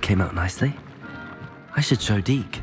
came out nicely. I should show Deke.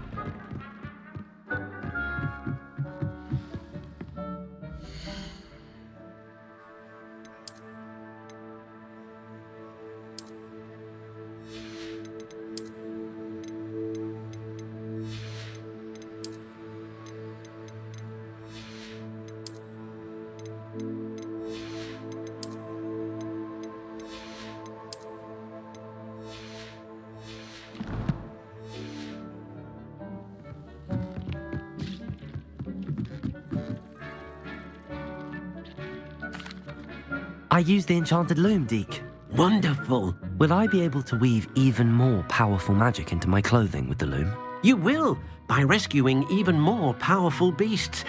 I used the enchanted loom, Deke. Wonderful. Will I be able to weave even more powerful magic into my clothing with the loom? You will, by rescuing even more powerful beasts.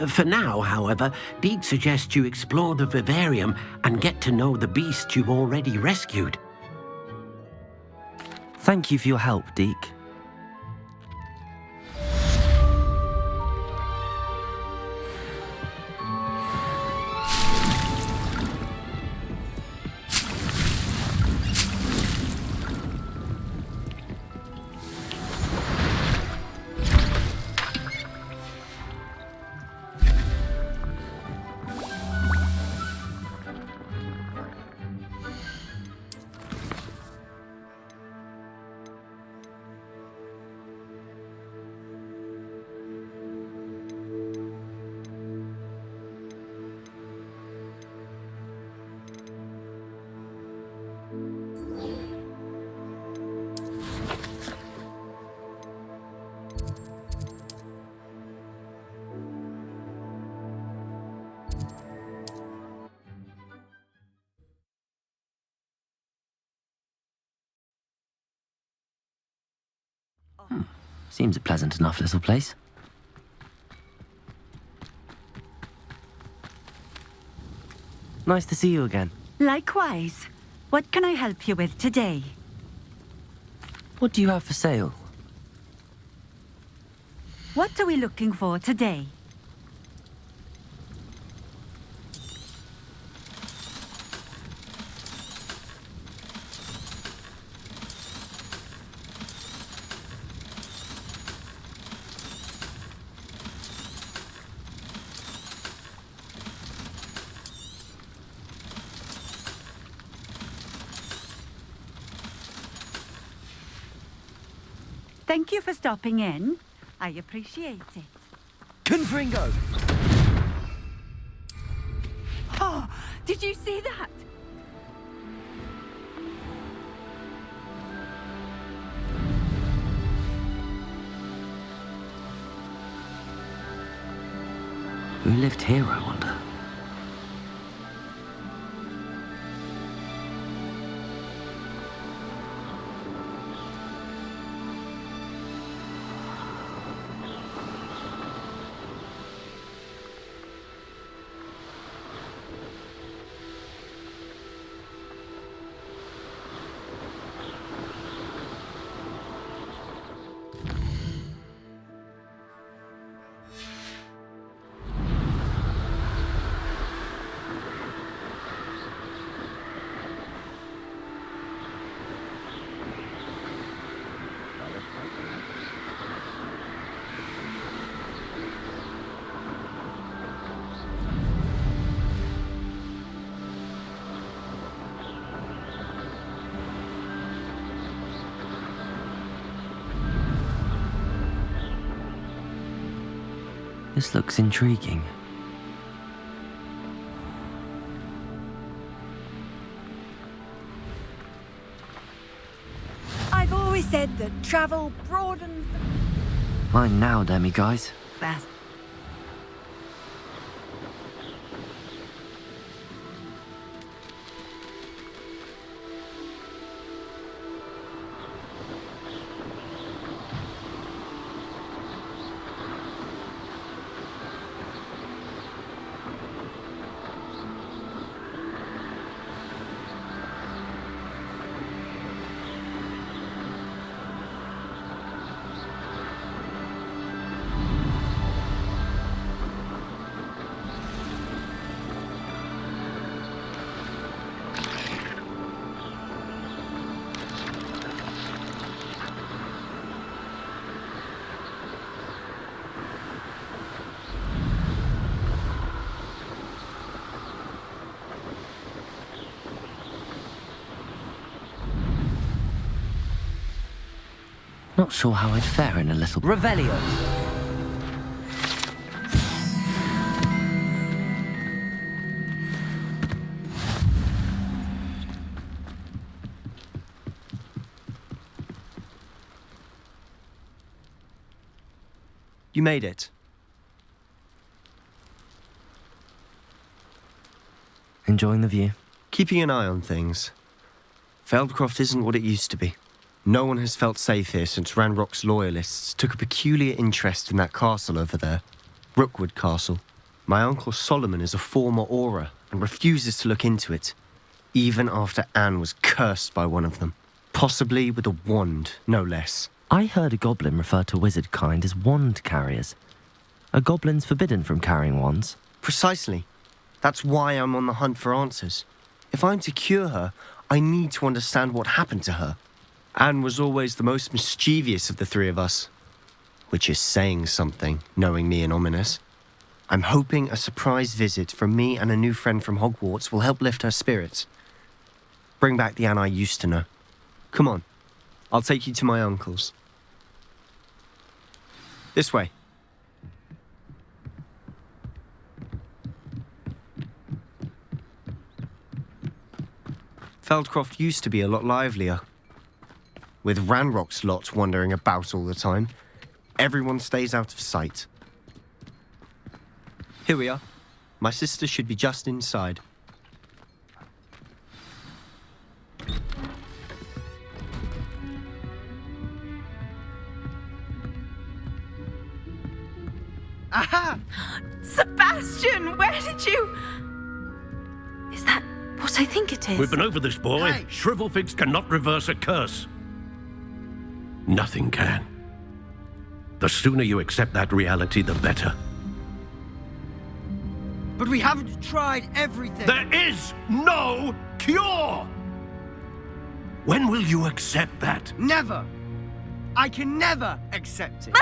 For now, however, Deke suggests you explore the vivarium and get to know the beasts you've already rescued. Thank you for your help, Deke. Seems a pleasant enough little place. Nice to see you again. Likewise. What can I help you with today? What do you have for sale? What are we looking for today? Thank you for stopping in. I appreciate it. Confringo! Oh, did you see that? Who lived here, I wonder? This looks intriguing. I've always said that travel broadens Mine now, demiguise. that. Not sure how I'd fare in a little... Revelio. You made it. Enjoying the view? Keeping an eye on things. Feldcroft isn't what it used to be. No one has felt safe here since Ranrock's loyalists took a peculiar interest in that castle over there. Rookwood Castle. My uncle Solomon is a former Auror and refuses to look into it, even after Anne was cursed by one of them. Possibly with a wand, no less. I heard a goblin refer to wizard kind as wand carriers. Are goblins forbidden from carrying wands? Precisely. That's why I'm on the hunt for answers. If I'm to cure her, I need to understand what happened to her. Anne was always the most mischievous of the three of us. Which is saying something, knowing me and Ominous. I'm hoping a surprise visit from me and a new friend from Hogwarts will help lift her spirits. Bring back the Anne I used to know. Come on, I'll take you to my uncle's. This way. Feldcroft used to be a lot livelier. With Ranrock's lot wandering about all the time, everyone stays out of sight. Here we are. My sister should be just inside. Aha! Sebastian, where did you... Is that what I think it is? We've been over this, boy. Hey. Shrivelfigs cannot reverse a curse. Nothing can. The sooner you accept that reality, the better. But we haven't tried everything. There is no cure! When will you accept that? Never. I can never accept it.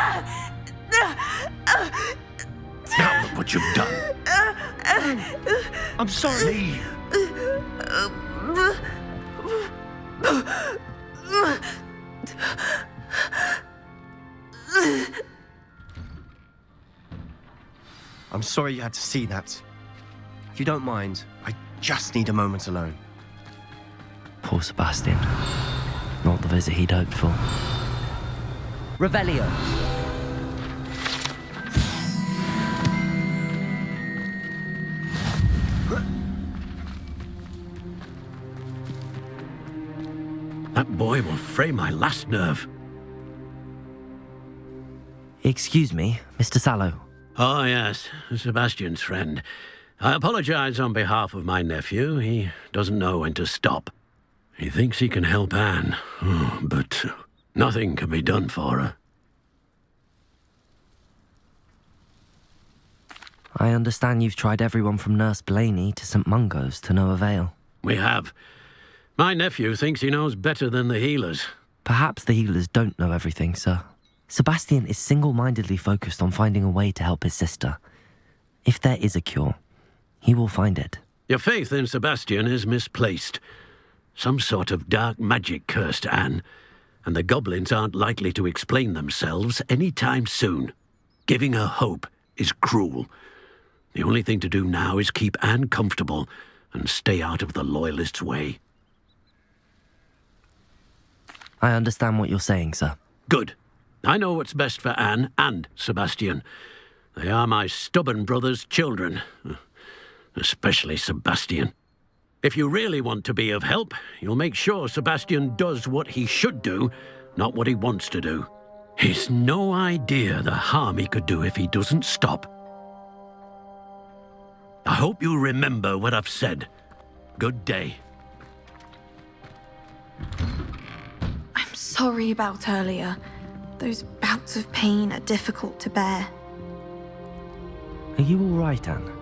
Now look what you've done. I'm sorry. Leave. I'm sorry you had to see that. If you don't mind, I just need a moment alone. Poor Sebastian. Not the visit he'd hoped for. Revelio. That boy will fray my last nerve. Excuse me, Mr. Sallow. Oh, yes, Sebastian's friend. I apologize on behalf of my nephew. He doesn't know when to stop. He thinks he can help Anne, but nothing can be done for her. I understand you've tried everyone from Nurse Blaney to St. Mungo's to no avail. We have. My nephew thinks he knows better than the healers. Perhaps the healers don't know everything, sir. Sebastian is single-mindedly focused on finding a way to help his sister. If there is a cure, he will find it. Your faith in Sebastian is misplaced. Some sort of dark magic cursed Anne, and the goblins aren't likely to explain themselves any time soon. Giving her hope is cruel. The only thing to do now is keep Anne comfortable and stay out of the Loyalists' way. I understand what you're saying, sir. Good. I know what's best for Anne and Sebastian. They are my stubborn brother's children. Especially Sebastian. If you really want to be of help, you'll make sure Sebastian does what he should do, not what he wants to do. He's no idea the harm he could do if he doesn't stop. I hope you remember what I've said. Good day. I'm sorry about earlier. Those bouts of pain are difficult to bear. Are you all right, Anne?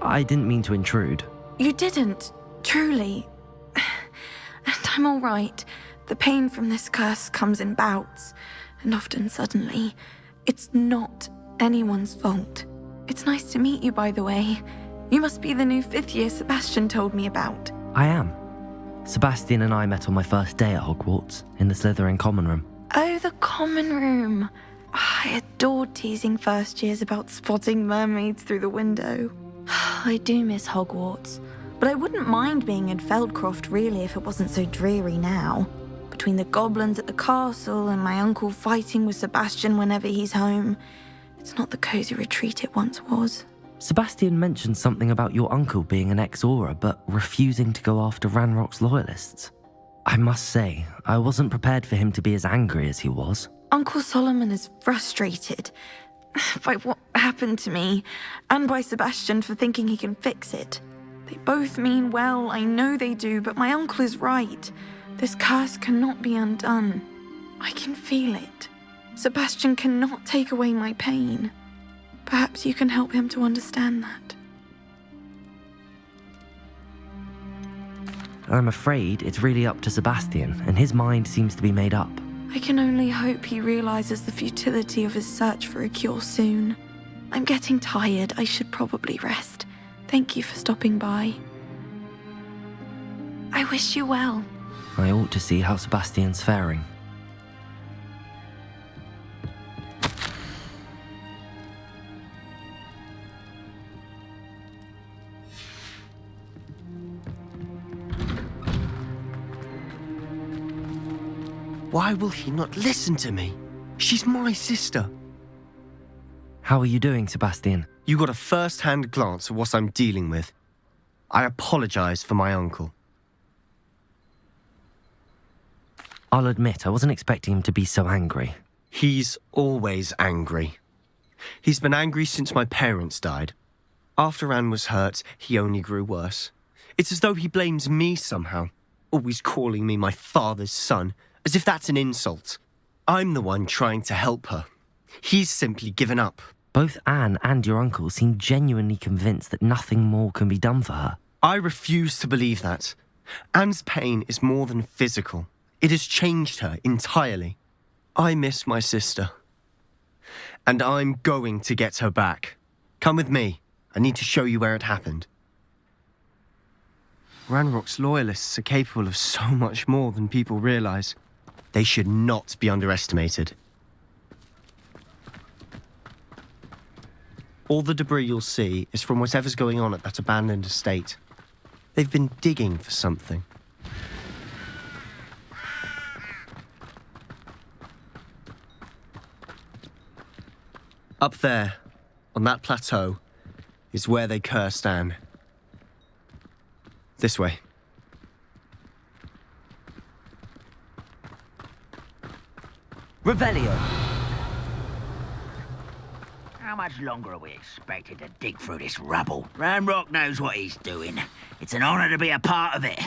I didn't mean to intrude. You didn't, truly. And I'm all right. The pain from this curse comes in bouts, and often suddenly. It's not anyone's fault. It's nice to meet you, by the way. You must be the new 5th year Sebastian told me about. I am. Sebastian and I met on my first day at Hogwarts, in the Slytherin common room. Oh, the common room. I adored teasing first years about spotting mermaids through the window. I do miss Hogwarts, but I wouldn't mind being in Feldcroft really if it wasn't so dreary now. Between the goblins at the castle and my uncle fighting with Sebastian whenever he's home, it's not the cosy retreat it once was. Sebastian mentioned something about your uncle being an ex-Aura, but refusing to go after Ranrock's loyalists. I must say, I wasn't prepared for him to be as angry as he was. Uncle Solomon is frustrated by what happened to me, and by Sebastian for thinking he can fix it. They both mean well, I know they do, but my uncle is right. This curse cannot be undone. I can feel it. Sebastian cannot take away my pain. Perhaps you can help him to understand that. I'm afraid it's really up to Sebastian, and his mind seems to be made up. I can only hope he realizes the futility of his search for a cure soon. I'm getting tired. I should probably rest. Thank you for stopping by. I wish you well. I ought to see how Sebastian's faring. Why will he not listen to me? She's my sister. How are you doing, Sebastian? You got a first-hand glance at what I'm dealing with. I apologize for my uncle. I'll admit, I wasn't expecting him to be so angry. He's always angry. He's been angry since my parents died. After Anne was hurt, he only grew worse. It's as though he blames me somehow, always calling me my father's son, as if that's an insult. I'm the one trying to help her. He's simply given up. Both Anne and your uncle seem genuinely convinced that nothing more can be done for her. I refuse to believe that. Anne's pain is more than physical. It has changed her entirely. I miss my sister. And I'm going to get her back. Come with me. I need to show you where it happened. Ranrock's loyalists are capable of so much more than people realize. They should not be underestimated. All the debris you'll see is from whatever's going on at that abandoned estate. They've been digging for something. Up there, on that plateau, is where they cursed Anne. This way. Revelio! How much longer are we expected to dig through this rubble? Ranrock knows what he's doing. It's an honor to be a part of it.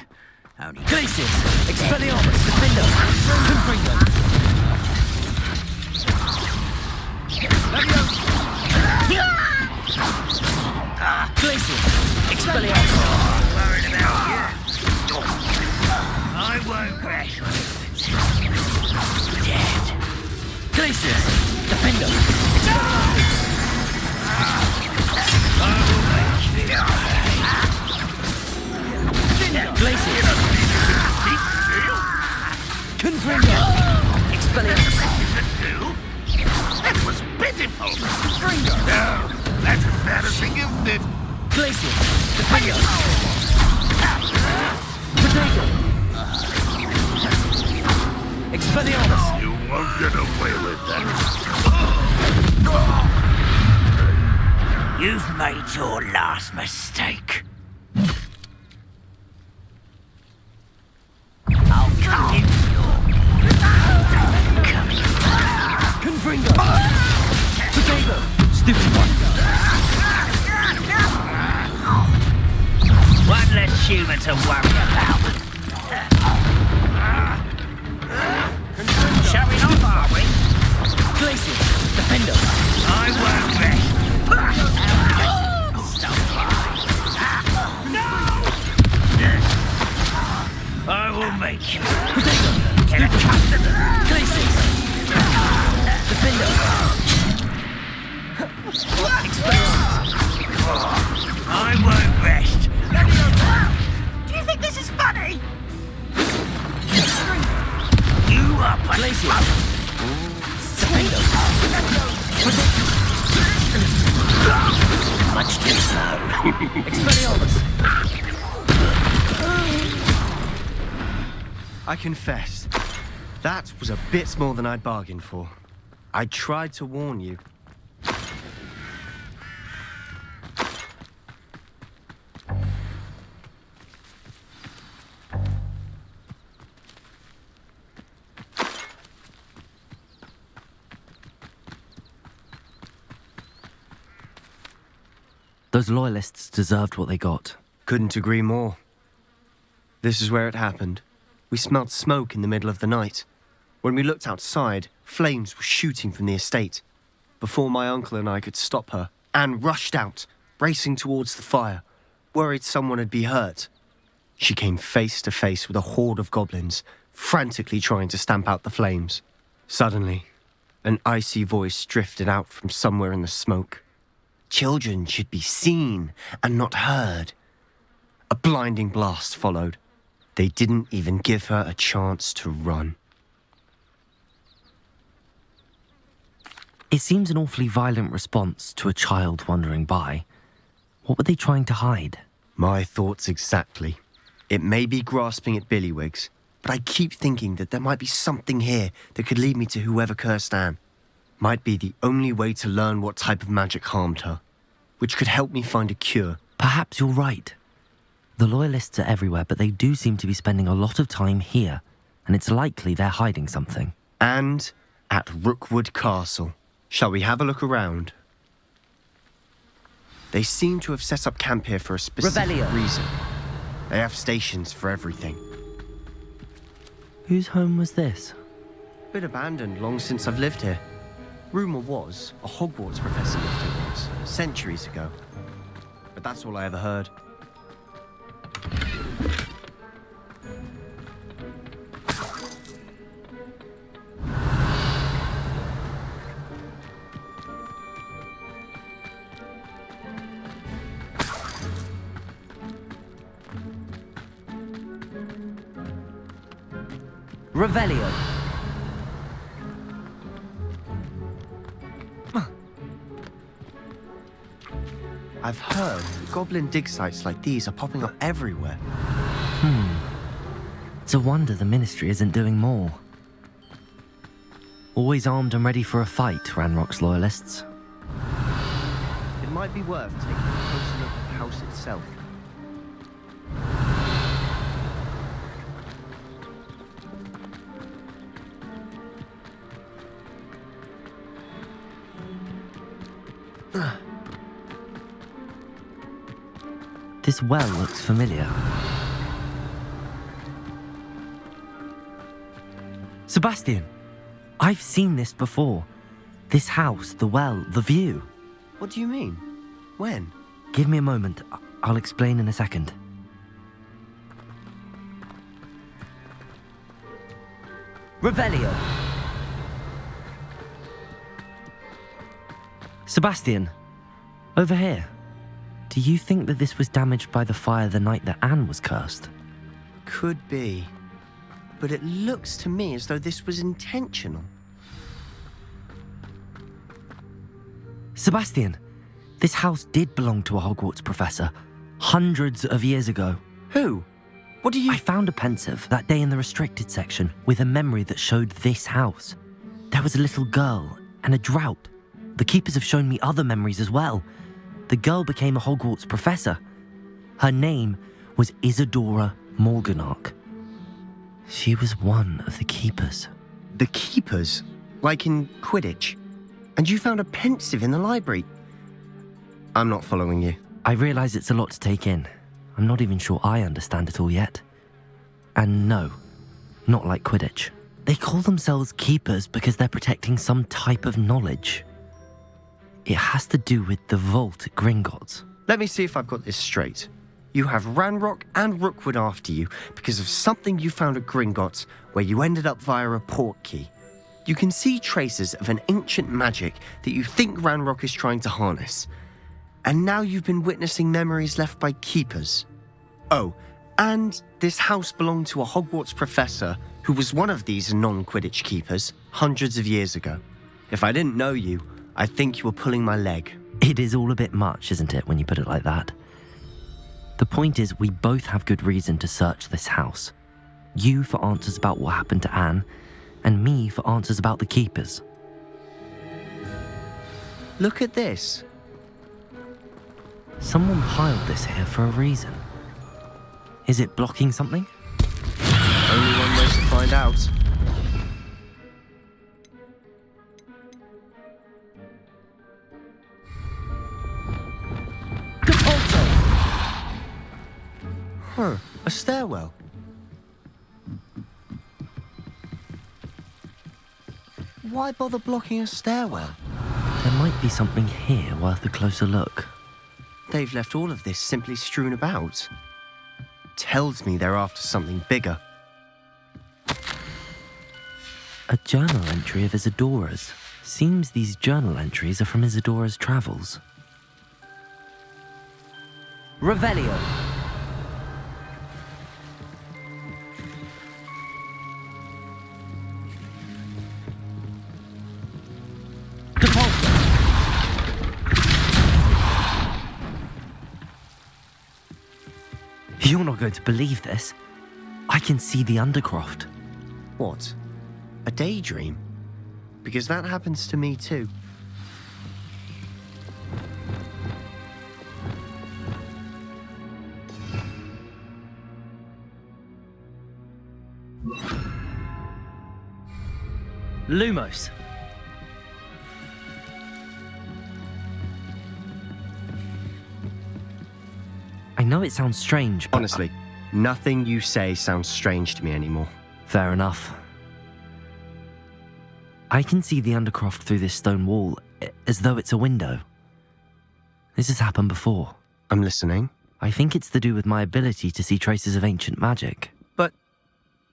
Only... Glacius! Expelliarmus! Defender! Confringo! Glacius! Expelliarmus! Worried about you. I won't crash dead. Glacius! Defender! Glacius! Confringo! Expelliarmus! That was pitiful. Confringo! No, that's embarrassing, isn't it? Glacius! Defender! Potato! Expelliarmus! You won't get away with that. You've made your last mistake. I'll cut him. Confringo! Potato! Stupid one! One less human to worry about. Shall we not, are we? Glacius! Defender! I won't rest. Stop lying. No! I will make you. Potato! Get accustomed to Glacius! Defender! Expelliarmus! I won't rest. Do you think this Much too slow. Expelliarmus! I confess, that was a bit more than I'd bargained for. I tried to warn you. Those loyalists deserved what they got. Couldn't agree more. This is where it happened. We smelled smoke in the middle of the night. When we looked outside, flames were shooting from the estate. Before my uncle and I could stop her, Anne rushed out, racing towards the fire, worried someone had been hurt. She came face to face with a horde of goblins, frantically trying to stamp out the flames. Suddenly, an icy voice drifted out from somewhere in the smoke. Children should be seen and not heard. A blinding blast followed. They didn't even give her a chance to run. It seems an awfully violent response to a child wandering by. What were they trying to hide? My thoughts exactly. It may be grasping at billywhigs, but I keep thinking that there might be something here that could lead me to whoever cursed Anne. Might be the only way to learn what type of magic harmed her, which could help me find a cure. Perhaps you're right. The loyalists are everywhere, but they do seem to be spending a lot of time here, and it's likely they're hiding something. And at Rookwood Castle. Shall we have a look around? They seem to have set up camp here for a specific Revelio. reason. They have stations for everything. Whose home was this? Been abandoned long since I've lived here. Rumour was a Hogwarts professor lived here once, centuries ago. But that's all I ever heard. Revelio. I've heard goblin dig sites like these are popping up everywhere. It's a wonder the Ministry isn't doing more. Always armed and ready for a fight, Ranrock's loyalists. It might be worth taking a closer look at the house itself. This well looks familiar. Sebastian, I've seen this before. This house, the well, the view. What do you mean? When? Give me a moment. I'll explain in a second. Revelio. Sebastian, over here. Do you think that this was damaged by the fire the night that Anne was cursed? Could be. But it looks to me as though this was intentional. Sebastian, this house did belong to a Hogwarts professor, hundreds of years ago. Who? What do you... I found a pensive that day in the restricted section with a memory that showed this house. There was a little girl and a drought. The keepers have shown me other memories as well. The girl became a Hogwarts professor. Her name was Isadora Morganach. She was one of the keepers. The keepers? Like in Quidditch? And you found a pensive in the library? I'm not following you. I realize it's a lot to take in. I'm not even sure I understand it all yet. And no, not like Quidditch. They call themselves keepers because they're protecting some type of knowledge. It has to do with the vault at Gringotts. Let me see if I've got this straight. You have Ranrock and Rookwood after you because of something you found at Gringotts where you ended up via a portkey. You can see traces of an ancient magic that you think Ranrock is trying to harness. And now you've been witnessing memories left by keepers. Oh, and this house belonged to a Hogwarts professor who was one of these non-Quidditch keepers hundreds of years ago. If I didn't know you, I think you were pulling my leg. It is all a bit much, isn't it, when you put it like that? The point is, we both have good reason to search this house. You for answers about what happened to Anne, and me for answers about the keepers. Look at this. Someone piled this here for a reason. Is it blocking something? Only one way to find out. Huh, a stairwell. Why bother blocking a stairwell? There might be something here worth a closer look. They've left all of this simply strewn about. Tells me they're after something bigger. A journal entry of Isadora's. Seems these journal entries are from Isadora's travels. Revelio. You're not going to believe this. I can see the Undercroft. What? A daydream? Because that happens to me too. Lumos. I know it sounds strange, but... Honestly, nothing you say sounds strange to me anymore. Fair enough. I can see the Undercroft through this stone wall, as though it's a window. This has happened before. I'm listening. I think it's to do with my ability to see traces of ancient magic. But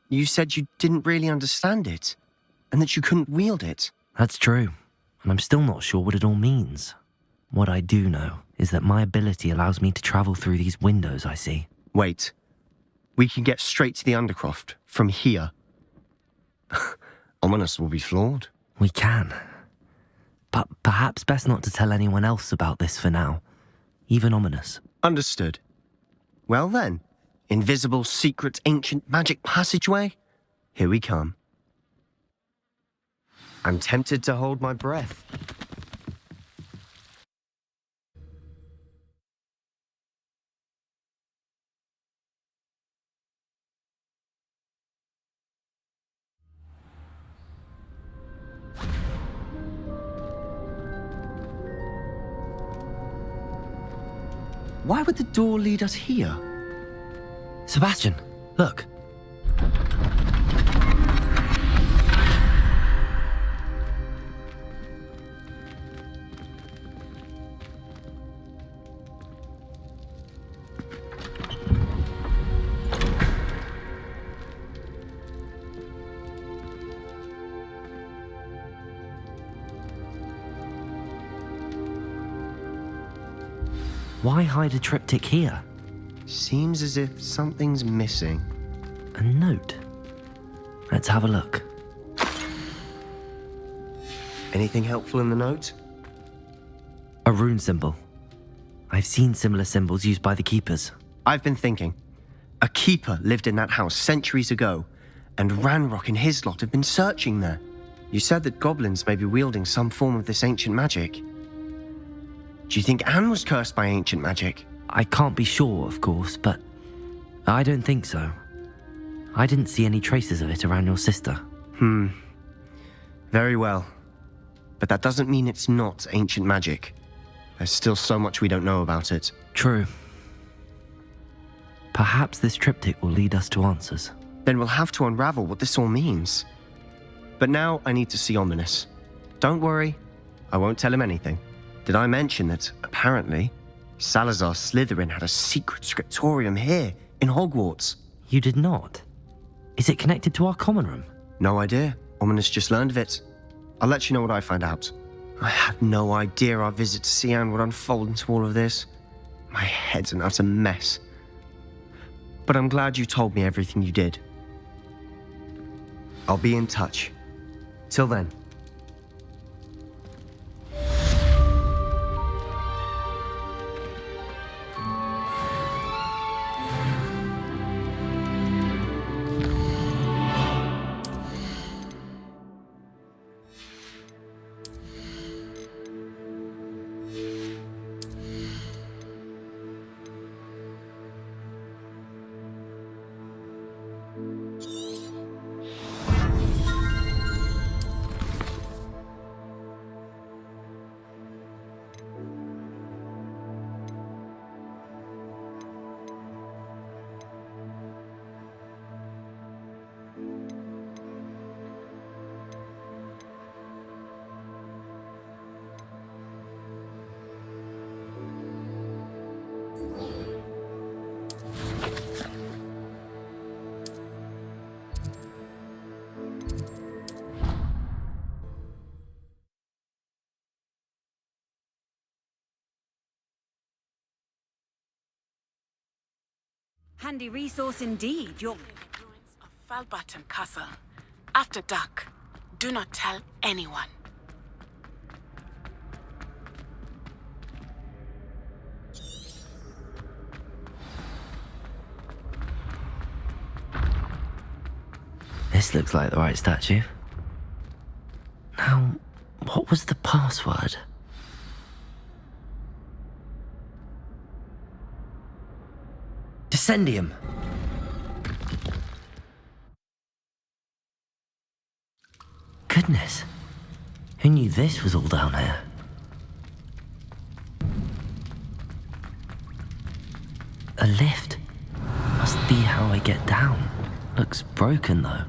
you said you didn't really understand it, and that you couldn't wield it. That's true, and I'm still not sure what it all means. What I do know is that my ability allows me to travel through these windows I see. Wait. We can get straight to the Undercroft from here. Ominous will be floored. We can. But perhaps best not to tell anyone else about this for now. Even Ominous. Understood. Well then, invisible, secret, ancient magic passageway? Here we come. I'm tempted to hold my breath. Why would the door lead us here? Sebastian, look. Why hide a triptych here? Seems as if something's missing. A note. Let's have a look. Anything helpful in the note? A rune symbol. I've seen similar symbols used by the keepers. I've been thinking. A keeper lived in that house centuries ago, and Ranrock and his lot have been searching there. You said that goblins may be wielding some form of this ancient magic. Do you think Anne was cursed by ancient magic? I can't be sure, of course, but I don't think so. I didn't see any traces of it around your sister. Very well. But that doesn't mean it's not ancient magic. There's still so much we don't know about it. True. Perhaps this triptych will lead us to answers. Then we'll have to unravel what this all means. But now I need to see Ominous. Don't worry, I won't tell him anything. Did I mention that, apparently, Salazar Slytherin had a secret scriptorium here, in Hogwarts? You did not? Is it connected to our common room? No idea. Ominous just learned of it. I'll let you know what I find out. I had no idea our visit to see Anne would unfold into all of this. My head's an utter mess. But I'm glad you told me everything you did. I'll be in touch. Till then. Handy resource indeed. You're... Ruins of Falbaton Castle. After dark, do not tell anyone. This looks like the right statue. Now, what was the password? Descendium. Goodness. Who knew this was all down here? A lift. Must be how I get down. Looks broken though.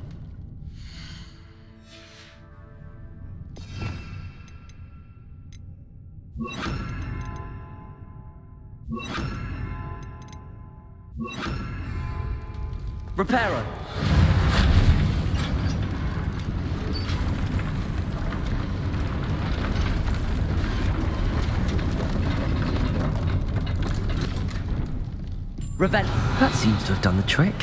Reparo. Revel. That seems to have done the trick.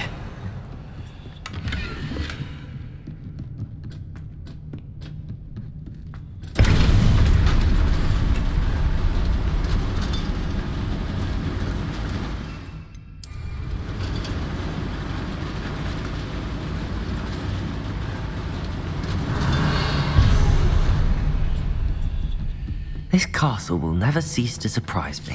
This castle will never cease to surprise me.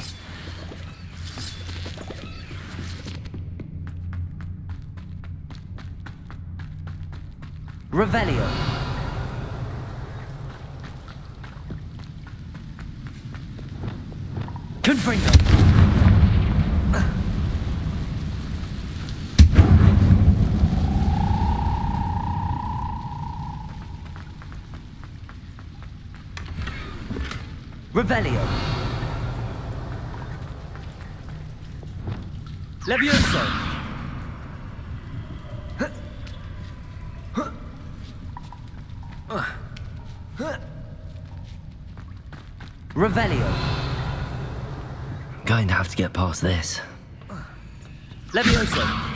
Revelio. Confringo. Revelio. Levioso. Revelio. Going to have to get past this. Levioso.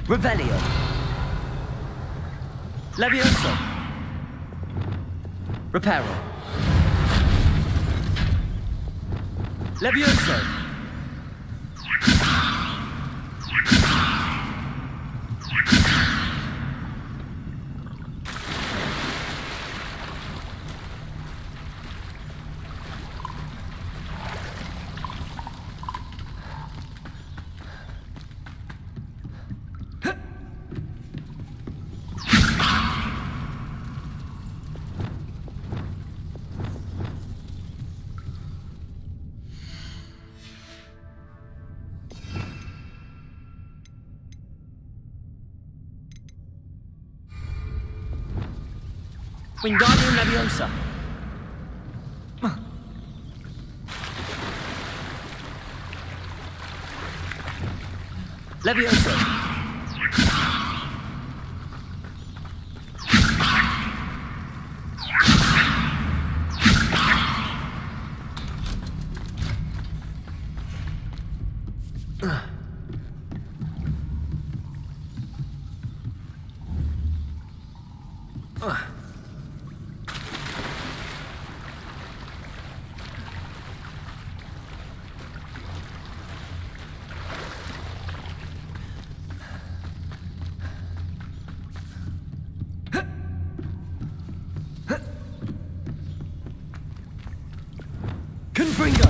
Revelio. Levioso. Reparo. Levioso. Wingardium Leviosa. Levioso. Confringo.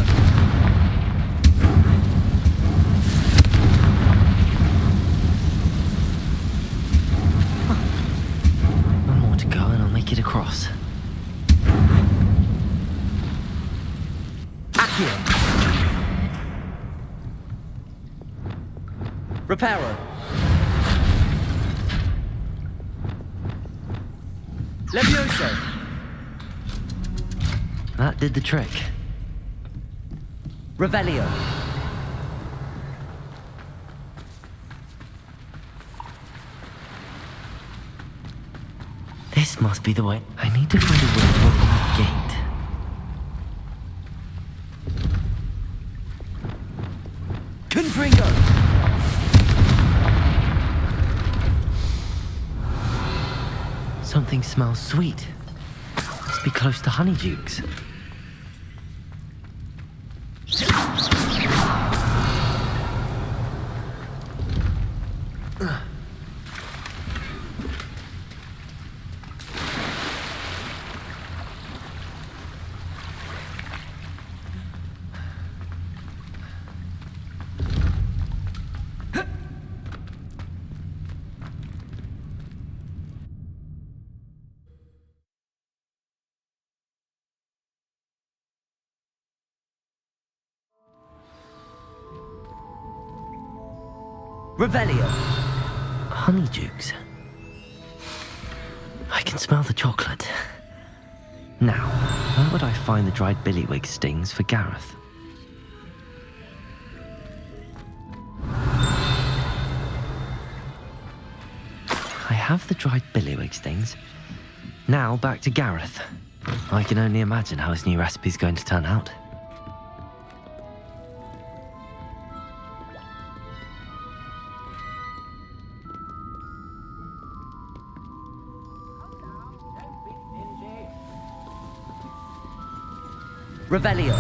One more to go and I'll make it across. Accio. Reparo. Levioso. That did the trick. Revelio. This must be the way. I need to find a way to open the gate. Confringo. Something smells sweet. Must be close to Honeydukes. Revelio. Honeydukes. I can smell the chocolate. Now, where would I find the dried billywig stings for Gareth? I have the dried billywig stings. Now back to Gareth. I can only imagine how his new recipe's going to turn out. Revelio.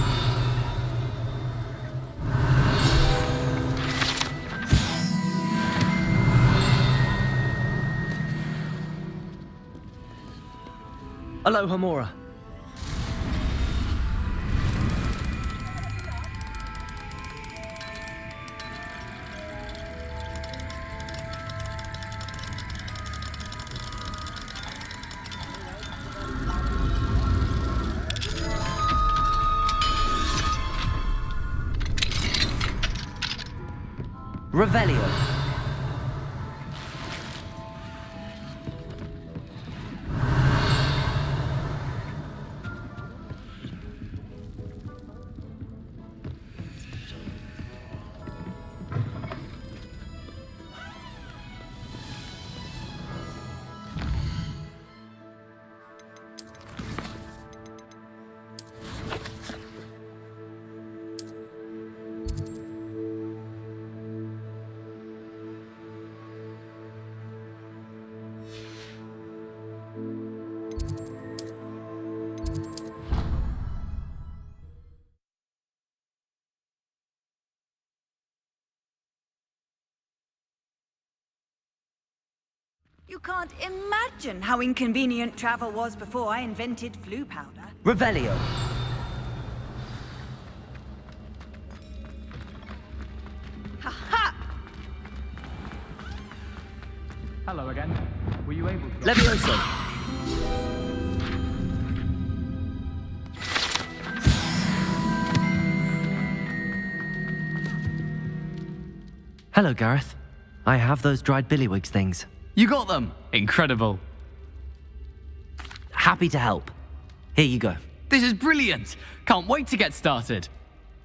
Aloha Mora. Revelio. You can't imagine how inconvenient travel was before I invented flu powder. Revelio. Ha-ha! Hello again. Were you able to... Levioso. Hello, Gareth. I have those dried billywig things. You got them! Incredible. Happy to help. Here you go. This is brilliant! Can't wait to get started.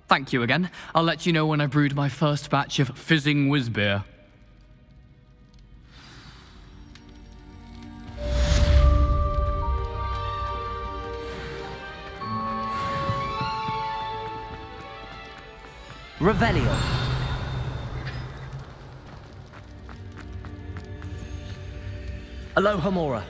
Thank you again. I'll let you know when I brewed my first batch of fizzing whiz beer. Revelio. Aloha Mora.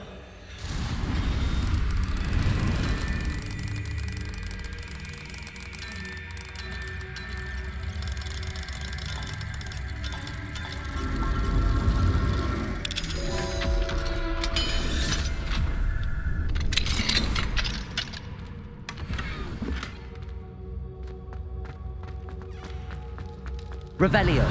Revelio.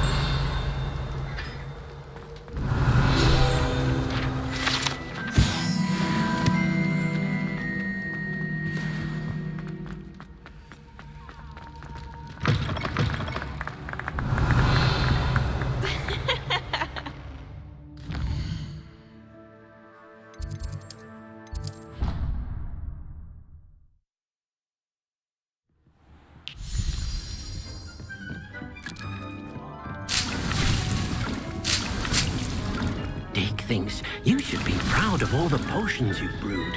thinks you should be proud of all the potions you've brewed.